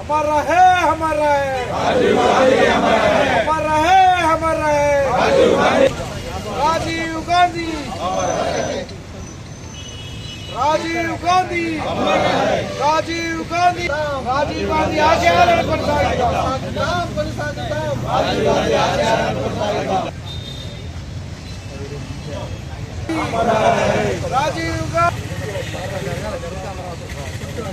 अमर रहे हमारा राजीव गांधी, अमर रहे हमारा राजीव गांधी, राजीव गांधी, राजीव गांधी, राजीव गांधी आशयाలను కొనసాగిద్దాం, రాజీవ్ గాంధీ ఆశయాలను కొనసాగిద్దాం, राजीव गांधी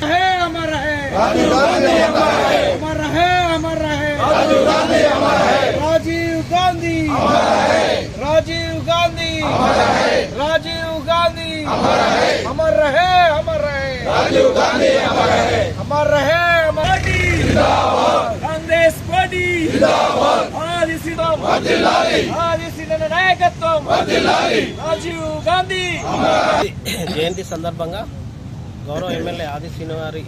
है अमर है, राजीव गांधी अमर है, अमर है, अमर है, राजीव गांधी अमर है, राजीव गांधी अमर है, राजीव गांधी अमर है, राजीव गांधी अमर है, अमर रहे, अमर है, राजीव गांधी अमर है, अमर रहे, अमर जिंदाबाद, कांग्रेस पार्टी जिंदाबाद, आदि सीधम वजिलाली, आदि सीधम नायकत्వం वजिलाली, राजीव गांधी జయంతి సందర్భంగా గౌరవ ఎమ్మెల్యే ఆది శ్రీనివారి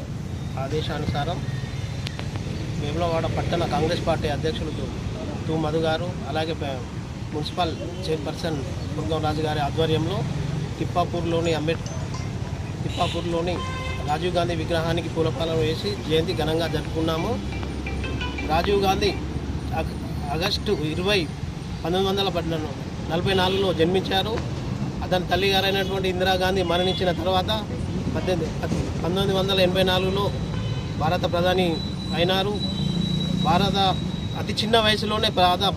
ఆదేశానుసారం వేములవాడ పట్టణ కాంగ్రెస్ పార్టీ అధ్యక్షులు తూ మధు గారు, అలాగే మున్సిపల్ చైర్పర్సన్ దుర్గం రాజు గారి ఆధ్వర్యంలో తిప్పాపూర్లోని రాజీవ్ గాంధీ విగ్రహానికి పూలపాలన వేసి జయంతి ఘనంగా జరుపుకున్నాము. రాజీవ్ గాంధీ ఆగస్టు 20, 1944లో జన్మించారు. అతని తల్లి గారైనటువంటి ఇందిరాగాంధీ మరణించిన తర్వాత 1984లో భారత ప్రధాని అయినారు. భారత అతి చిన్న వయసులోనే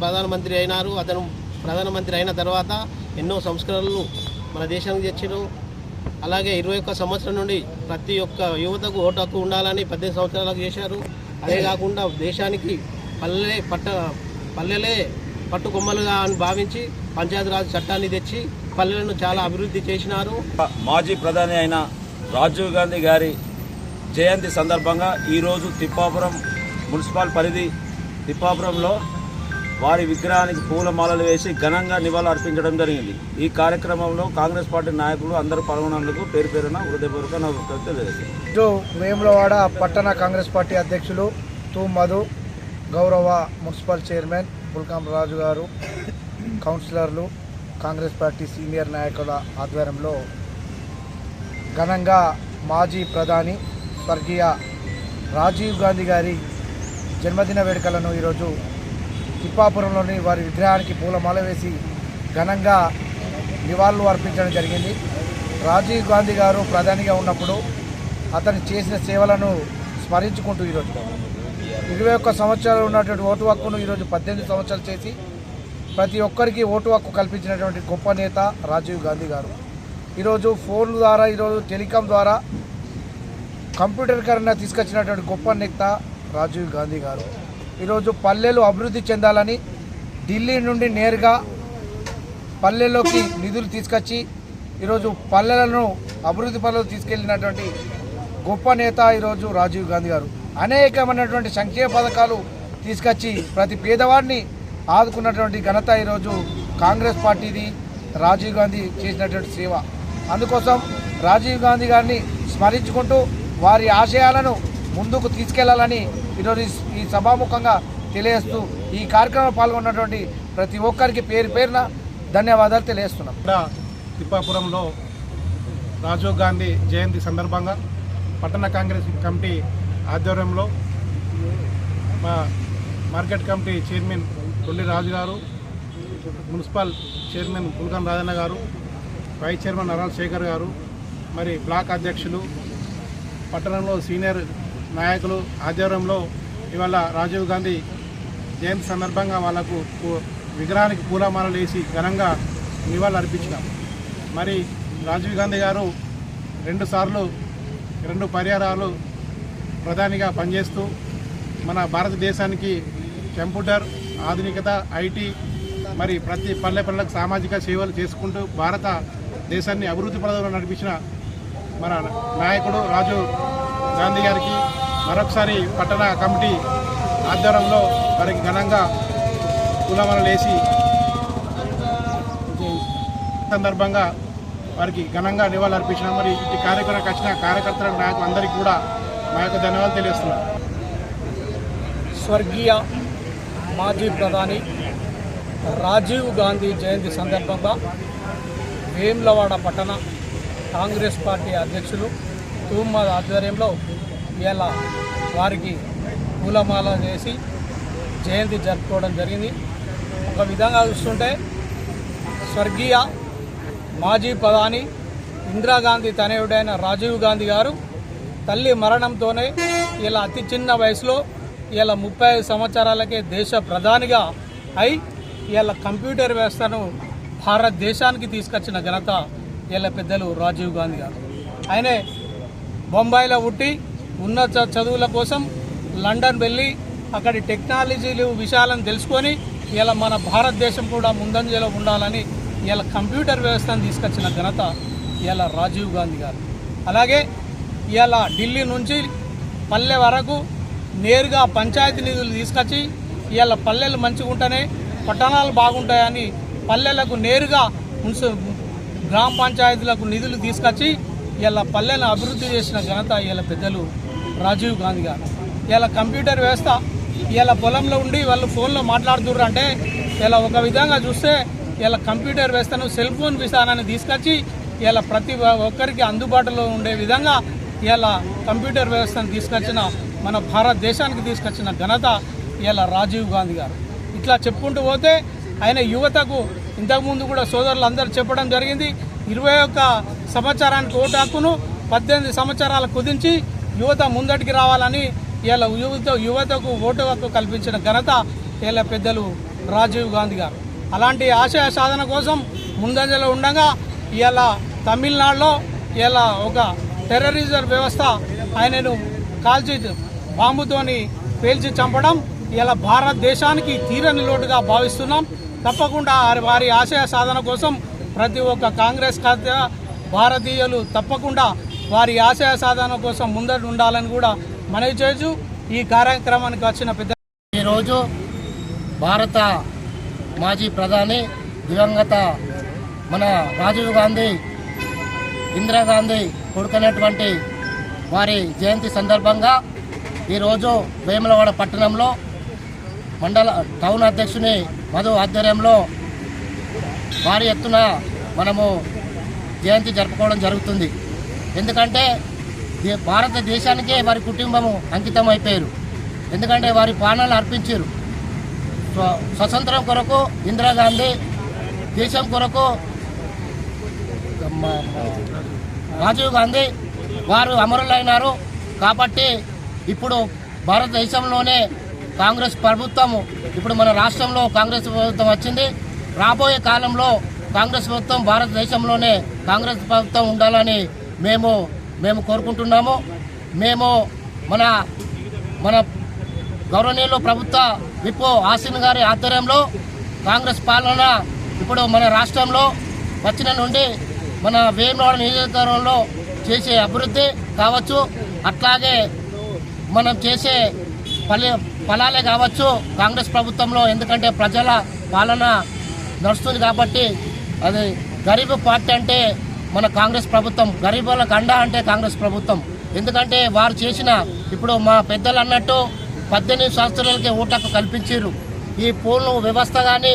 ప్రధానమంత్రి అయినారు. అతను ప్రధానమంత్రి అయిన తర్వాత ఎన్నో సంస్కరణలు మన దేశానికి తెచ్చారు. అలాగే 21 సంవత్సరం నుండి ప్రతి ఒక్క యువతకు ఓటు హక్కు ఉండాలని 18 సంవత్సరాలకు చేశారు. అదే కాకుండా దేశానికి పల్లెలే పట్టుకొమ్మలుగా అని భావించి పంచాయతీరాజ్ చట్టాన్ని తెచ్చి పల్లెలను చాలా అభివృద్ధి చేసినారు. మాజీ ప్రధాని అయిన రాజీవ్ గాంధీ గారి జయంతి సందర్భంగా ఈరోజు తిప్పాపురం మున్సిపల్ పరిధి తిప్పాపురంలో వారి విగ్రహానికి పూలమాలలు వేసి ఘనంగా నివాళులు అర్పించడం జరిగింది. ఈ కార్యక్రమంలో కాంగ్రెస్ పార్టీ నాయకులు అందరూ పాల్గొన్నందుకు పేరు పేరున హృదయపూర్వక తెలియజేస్తారు. వేములవాడ పట్టణ కాంగ్రెస్ పార్టీ అధ్యక్షులు తూ మధు, గౌరవ మున్సిపల్ చైర్మన్ పుల్కం రాజు గారు, కౌన్సిలర్లు, కాంగ్రెస్ పార్టీ సీనియర్ నాయకుల ఆధ్వర్యంలో ఘనంగా మాజీ ప్రధాని స్వర్గీయ రాజీవ్ గాంధీ గారి జన్మదిన వేడుకలను ఈరోజు తిప్పాపురంలోని వారి విగ్రహానికి పూలమాల వేసి ఘనంగా నివాళులు అర్పించడం జరిగింది. రాజీవ్ గాంధీ గారు ప్రధానిగా ఉన్నప్పుడు అతను చేసిన సేవలను స్మరించుకుంటూ ఈరోజు 21 సంవత్సరాలు ఉన్నటువంటి ఓటు హక్కును ఈరోజు 18 సంవత్సరాలు చేసి ప్రతి ఒక్కరికి ఓటు హక్కు కల్పించినటువంటి గొప్ప నేత రాజీవ్ గాంధీ గారు. ఈరోజు ఫోన్ల ద్వారా, ఈరోజు టెలికాం ద్వారా కంప్యూటర్కరణ తీసుకొచ్చినటువంటి గొప్ప నేత రాజీవ్ గాంధీ గారు. ఈరోజు పల్లెలు అభివృద్ధి చెందాలని ఢిల్లీ నుండి నేరుగా పల్లెల్లోకి నిధులు తీసుకొచ్చి ఈరోజు పల్లెలను అభివృద్ధి పనులు తీసుకెళ్లినటువంటి గొప్ప నేత ఈరోజు రాజీవ్ గాంధీ గారు. అనేకమైనటువంటి సంక్షేమ పథకాలు తీసుకొచ్చి ప్రతి పేదవాడిని ఆదుకున్నటువంటి ఘనత ఈరోజు కాంగ్రెస్ పార్టీది. రాజీవ్ గాంధీ చేసినటువంటి సేవ, అందుకోసం రాజీవ్ గాంధీ గారిని స్మరించుకుంటూ వారి ఆశయాలను ముందుకు తీసుకెళ్లాలని ఈరోజు ఈ సభాముఖంగా తెలియజేస్తూ ఈ కార్యక్రమంలో పాల్గొన్నటువంటి ప్రతి ఒక్కరికి పేరు పేరున ధన్యవాదాలు తెలియజేస్తున్నాం. తిప్పాపురంలో రాజీవ్ గాంధీ జయంతి సందర్భంగా పట్టణ కాంగ్రెస్ కమిటీ ఆధ్వర్యంలో మా మార్కెట్ కమిటీ చైర్మన్ తొల్లి రాజు గారు, మున్సిపల్ చైర్మన్ పుల్కం రాజన్న గారు, వైస్ చైర్మన్ నరాల్ శేఖర్ గారు, మరి బ్లాక్ అధ్యక్షులు, పట్టణంలో సీనియర్ నాయకులు ఆధ్వర్యంలో ఇవాళ రాజీవ్ గాంధీ జయంతి సందర్భంగా వాళ్లకు విగ్రహానికి పూలమాలలు వేసి ఘనంగా నివాళులు అర్పించినాం. మరి రాజీవ్ గాంధీ గారు 2 పర్యాయాలు ప్రధానిగా పనిచేస్తూ మన భారతదేశానికి కంప్యూటర్, ఆధునికత, ఐటీ, మరి ప్రతి పల్లెలకు సామాజిక సేవలు చేసుకుంటూ భారతదేశాన్ని అభివృద్ధి పదంలో నడిపించిన మన నాయకుడు రాజీవ్ గాంధీ గారికి మరొకసారి పట్టణ కమిటీ ఆధ్వర్యంలో వారికి ఘనంగా పూలమాలలు వేసి సందర్భంగా వారికి ఘనంగా నివాళులు అర్పించినాం. మరి ఈ కార్యక్రమానికి వచ్చిన కార్యకర్తలకు, నాయకులందరికీ కూడా మా యొక్క ధన్యవాదాలు తెలియజేస్తున్నాం. స్వర్గీయ మాజీ ప్రధాని రాజీవ్ గాంధీ జయంతి సందర్భంగా వేములవాడ పట్టణ కాంగ్రెస్ పార్టీ అధ్యక్షులు తూమ్మ ఆధ్వర్యంలో ఇవాళ వారికి పూలమాల చేసి జయంతి జరుపుకోవడం జరిగింది. ఒక విధంగా చూస్తుంటే స్వర్గీయ మాజీ ప్రధాని ఇందిరాగాంధీ తనయుడైన రాజీవ్ గాంధీ గారు తల్లి మరణంతోనే ఇలా అతి చిన్న వయసులో ఇలా 35 సంవత్సరాలకే దేశ ప్రధానిగా అయి ఇలా కంప్యూటర్ వ్యవస్థను భారతదేశానికి తీసుకొచ్చిన ఘనత ఇలా పెద్దలు రాజీవ్ గాంధీ గారు. ఆయనే బొంబాయిలో పుట్టి ఉన్నత చదువుల కోసం లండన్ వెళ్ళి అక్కడి టెక్నాలజీలు విషయాలను తెలుసుకొని ఇలా మన భారతదేశం కూడా ముందంజలో ఉండాలని ఇలా కంప్యూటర్ వ్యవస్థను తీసుకొచ్చిన ఘనత ఇలా రాజీవ్ గాంధీ గారు. అలాగే ఇలా ఢిల్లీ నుంచి పల్లె వరకు నేరుగా పంచాయతీ నిధులు తీసుకొచ్చి ఇలా పల్లెలు మంచిగా ఉంటేనే పట్టణాలు బాగుంటాయని పల్లెలకు నేరుగా గ్రామ పంచాయతీలకు నిధులు తీసుకొచ్చి ఇలా పల్లెలను అభివృద్ధి చేసిన ఘనత ఇలా పెద్దలు రాజీవ్ గాంధీ గారు. ఇలా కంప్యూటర్ వ్యవస్థ ఇలా పొలంలో ఉండి వాళ్ళు ఫోన్లో మాట్లాడుతుర్రు అంటే ఇలా ఒక విధంగా చూస్తే ఇలా కంప్యూటర్ వ్యవస్థను సెల్ ఫోన్ విధానాన్ని తీసుకొచ్చి ఇలా ప్రతి ఒక్కరికి అందుబాటులో ఉండే విధంగా ఇలా కంప్యూటర్ వ్యవస్థను తీసుకొచ్చిన మన భారతదేశానికి తీసుకొచ్చిన ఘనత ఇలా రాజీవ్ గాంధీ గారు. ఇట్లా చెప్పుకుంటూ పోతే ఆయన యువతకు ఇంతకుముందు కూడా సోదరులు అందరూ చెప్పడం జరిగింది. 21 సంవత్సరానికి ఓటు హక్కును 18 సంవత్సరాలు కుదించి యువత ముందటికి రావాలని ఇలా యువతకు ఓటు హక్కు కల్పించిన ఘనత ఇలా పెద్దలు రాజీవ్ గాంధీ గారు. అలాంటి ఆశయ సాధన కోసం ముందంజలో ఉండగా ఇలా తమిళనాడులో ఇలా ఒక టెర్రరిజం వ్యవస్థ ఆయనను కాల్చి బాంబుతోని పేల్చి చంపడం ఇలా భారతదేశానికి తీరని లోటుగా భావిస్తున్నాం. తప్పకుండా వారి ఆశయ సాధన కోసం ప్రతి ఒక్క కాంగ్రెస్ భారతీయులు తప్పకుండా వారి ఆశయ సాధన కోసం ముందట ఉండాలని కూడా మనవి చేయొచ్చు. ఈ కార్యక్రమానికి వచ్చిన పెద్ద ఈరోజు భారత మాజీ ప్రధాని దివంగత మన రాజీవ్ గాంధీ ఇందిరాగాంధీ కొడుకునేటువంటి వారి జయంతి సందర్భంగా ఈరోజు వేములవాడ పట్టణంలో మండల టౌన్ అధ్యక్షుని మధు ఆధ్వర్యంలో భారీ ఎత్తున మనము జయంతి జరుపుకోవడం జరుగుతుంది. ఎందుకంటే భారతదేశానికే వారి కుటుంబము అంకితం అయిపోయారు. ఎందుకంటే వారి ప్రాణాలు అర్పించారు. స్వతంత్రం కొరకు ఇందిరాగాంధీ, దేశం కొరకు రాజీవ్ గాంధీ వారు అమరులైనారు. కాబట్టి ఇప్పుడు భారతదేశంలోనే కాంగ్రెస్ ప్రభుత్వము, ఇప్పుడు మన రాష్ట్రంలో కాంగ్రెస్ ప్రభుత్వం వచ్చింది. రాబోయే కాలంలో కాంగ్రెస్ ప్రభుత్వం భారతదేశంలోనే కాంగ్రెస్ ప్రభుత్వం ఉండాలని మేము కోరుకుంటున్నాము. మేము మన గౌరవనీయులు ప్రభుత్వ విప్ ఆసిన్ గారి ఆధ్వర్యంలో కాంగ్రెస్ పాలన ఇప్పుడు మన రాష్ట్రంలో వచ్చిన నుండి మన వేములవాడ నియోజకవర్గంలో చేసే అభివృద్ధి కావచ్చు, అట్లాగే మనం చేసే ఫలాలే కావచ్చు కాంగ్రెస్ ప్రభుత్వంలో. ఎందుకంటే ప్రజల పాలన నడుస్తుంది కాబట్టి అది గరీబ్ పార్టీ అంటే మన కాంగ్రెస్ ప్రభుత్వం, గరీబులకు అండ అంటే కాంగ్రెస్ ప్రభుత్వం. ఎందుకంటే వారు చేసిన ఇప్పుడు మా పెద్దలు అన్నట్టు 18 సంవత్సరాలకే ఓట్లకు కల్పించారు. ఈ ఫోన్లు వ్యవస్థ కానీ,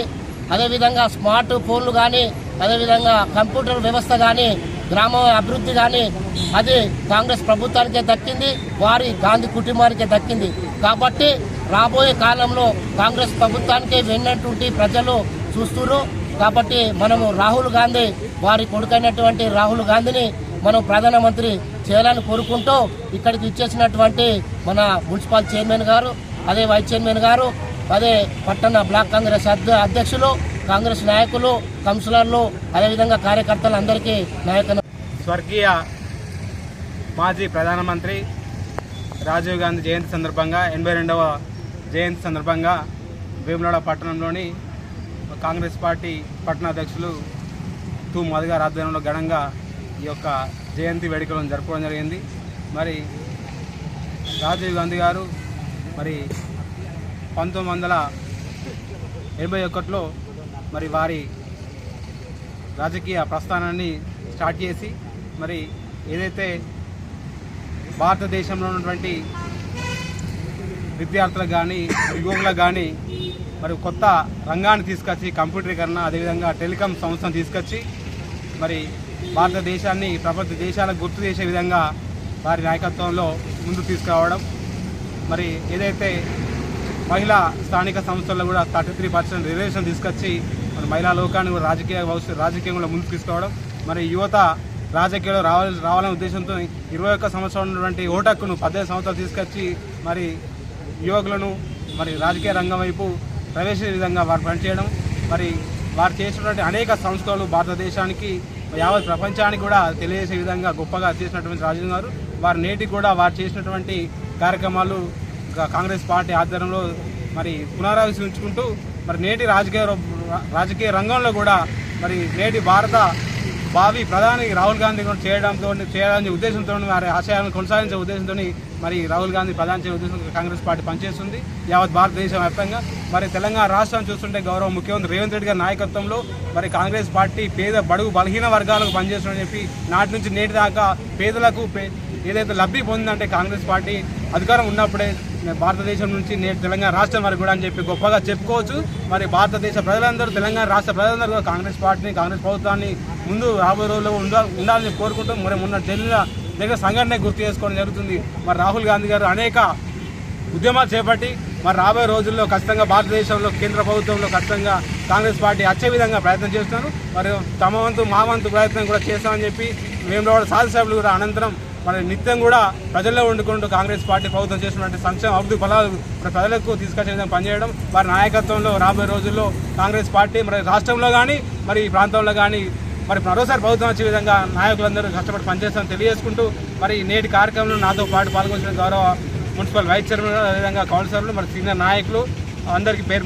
అదేవిధంగా స్మార్ట్ ఫోన్లు కానీ, అదేవిధంగా కంప్యూటర్ వ్యవస్థ కానీ, గ్రామ అభివృద్ధి కానీ అది కాంగ్రెస్ ప్రభుత్వానికే దక్కింది, వారి గాంధీ కుటుంబానికే దక్కింది. కాబట్టి రాబోయే కాలంలో కాంగ్రెస్ ప్రభుత్వానికే వెన్నటువంటి ప్రజలు చూస్తున్నారు. కాబట్టి మనము రాహుల్ గాంధీ వారి కొడుకైనటువంటి రాహుల్ గాంధీని మనం ప్రధానమంత్రి చేయాలని కోరుకుంటూ ఇక్కడికి ఇచ్చేసినటువంటి మన మున్సిపల్ చైర్మన్ గారు, అదే వైస్ చైర్మన్ గారు, అదే పట్టణ బ్లాక్ కాంగ్రెస్ అధ్యక్షులు, కాంగ్రెస్ నాయకులు, కౌన్సిలర్లు, అదేవిధంగా కార్యకర్తలు అందరికీ నాయకులు. స్వర్గీయ మాజీ ప్రధానమంత్రి రాజీవ్ గాంధీ జయంతి సందర్భంగా 82వ జయంతి సందర్భంగా వేములవాడ పట్టణంలోని కాంగ్రెస్ పార్టీ పట్టణ అధ్యక్షులు తూ మధు గారి ఆధ్వర్యంలో ఘనంగా ఈ యొక్క జయంతి వేడుకలను జరుపుకోవడం జరిగింది. మరి రాజీవ్ గాంధీ గారు మరి 1981లో మరి వారి రాజకీయ ప్రస్థానాన్ని స్టార్ట్ చేసి మరి ఏదైతే భారతదేశంలో ఉన్నటువంటి విద్యార్థులకు కానీ యువకులకు కానీ మరి కొత్త రంగాన్ని తీసుకొచ్చి కంప్యూటరీకరణ, అదేవిధంగా టెలికాం సంస్థను తీసుకొచ్చి మరి భారతదేశాన్ని ప్రపంచ దేశాలకు గుర్తు చేసే విధంగా వారి నాయకత్వంలో ముందుకు తీసుకురావడం, మరి ఏదైతే మహిళా స్థానిక సంస్థల్లో కూడా 33% రిజర్వేషన్ తీసుకొచ్చి మరి మహిళా లోకాన్ని కూడా రాజకీయంలో ముందుకు తీసుకోవడం, మరి యువత రాజకీయాల్లో రావాలనే ఉద్దేశంతో 21 సంవత్సరాలు ఉన్నటువంటి ఓటు హక్కును 15 సంవత్సరాలు తీసుకొచ్చి మరి యువకులను మరి రాజకీయ రంగం వైపు ప్రవేశించే విధంగా వారు పనిచేయడం, మరి వారు చేసినటువంటి అనేక సంస్థలు భారతదేశానికి యావత్ ప్రపంచానికి కూడా తెలియజేసే విధంగా గొప్పగా చేసినటువంటి రాజీవ్ గారు వారు నేటికి కూడా వారు చేసినటువంటి కార్యక్రమాలు కాంగ్రెస్ పార్టీ ఆధ్వర్యంలో మరి పునరావిష్కరించుకుంటూ మరి నేటి రాజకీయ రంగంలో కూడా మరి నేటి భారత భావి ప్రధాని రాహుల్ గాంధీ చేయాలనే ఉద్దేశంతో వారి ఆశయాలను కొనసాగించే ఉద్దేశంతో మరి రాహుల్ గాంధీ ప్రధాని చేసే ఉద్దేశంతో కాంగ్రెస్ పార్టీ పనిచేస్తుంది యావత్ భారతదేశం వ్యాప్తంగా. మరి తెలంగాణ రాష్ట్రాన్ని చూస్తుంటే గౌరవ ముఖ్యమంత్రి రేవంత్ రెడ్డి గారి నాయకత్వంలో మరి కాంగ్రెస్ పార్టీ పేద బడుగు బలహీన వర్గాలకు పనిచేస్తుందని చెప్పి నాటి నుంచి నేటి దాకా పేదలకు ఏదైతే లబ్ధి పొందిందంటే కాంగ్రెస్ పార్టీ అధికారం ఉన్నప్పుడే భారతదేశం నుంచి నేటి తెలంగాణ రాష్ట్రం వరకు కూడా అని చెప్పి గొప్పగా చెప్పుకోవచ్చు. మరి భారతదేశ ప్రజలందరూ తెలంగాణ రాష్ట్ర ప్రజలందరూ కూడా కాంగ్రెస్ పార్టీని కాంగ్రెస్ ప్రభుత్వాన్ని ముందు రాబోయే రోజుల్లో ఉండాలని కోరుకుంటూ మరి మొన్న ఢిల్లీలో దగ్గర సంఘటన గుర్తు చేసుకోవడం జరుగుతుంది. మరి రాహుల్ గాంధీ గారు అనేక ఉద్యమాలు చేపట్టి మరి రాబోయే రోజుల్లో ఖచ్చితంగా భారతదేశంలో కేంద్ర ప్రభుత్వంలో ఖచ్చితంగా కాంగ్రెస్ పార్టీ వచ్చే విధంగా ప్రయత్నం చేస్తున్నారు. మరి తమ వంతు మా వంతు ప్రయత్నం కూడా చేస్తామని చెప్పి వేములవాడ శాసనసభ్యులు కూడా అనంతరం మరి నిత్యం కూడా ప్రజల్లో వండుకుంటూ కాంగ్రెస్ పార్టీ ప్రభుత్వం చేసినటువంటి సంక్షేమ అభివృద్ధి ఫలాలు ప్రజలకు తీసుకొచ్చే విధంగా పనిచేయడం, వారి నాయకత్వంలో రాబోయే రోజుల్లో కాంగ్రెస్ పార్టీ మరి రాష్ట్రంలో కానీ మరి ఈ ప్రాంతంలో కానీ మరి మరోసారి ప్రభుత్వం వచ్చే విధంగా నాయకులందరూ కష్టపడి పనిచేస్తామని తెలియజేసుకుంటూ మరి నేటి కార్యక్రమంలో నాతో పాటు పాల్గొన్న గౌరవ మున్సిపల్ వైస్ చైర్మన్ అదేవిధంగా కౌన్సిలర్లు మరి సీనియర్ నాయకులు అందరికీ పేరు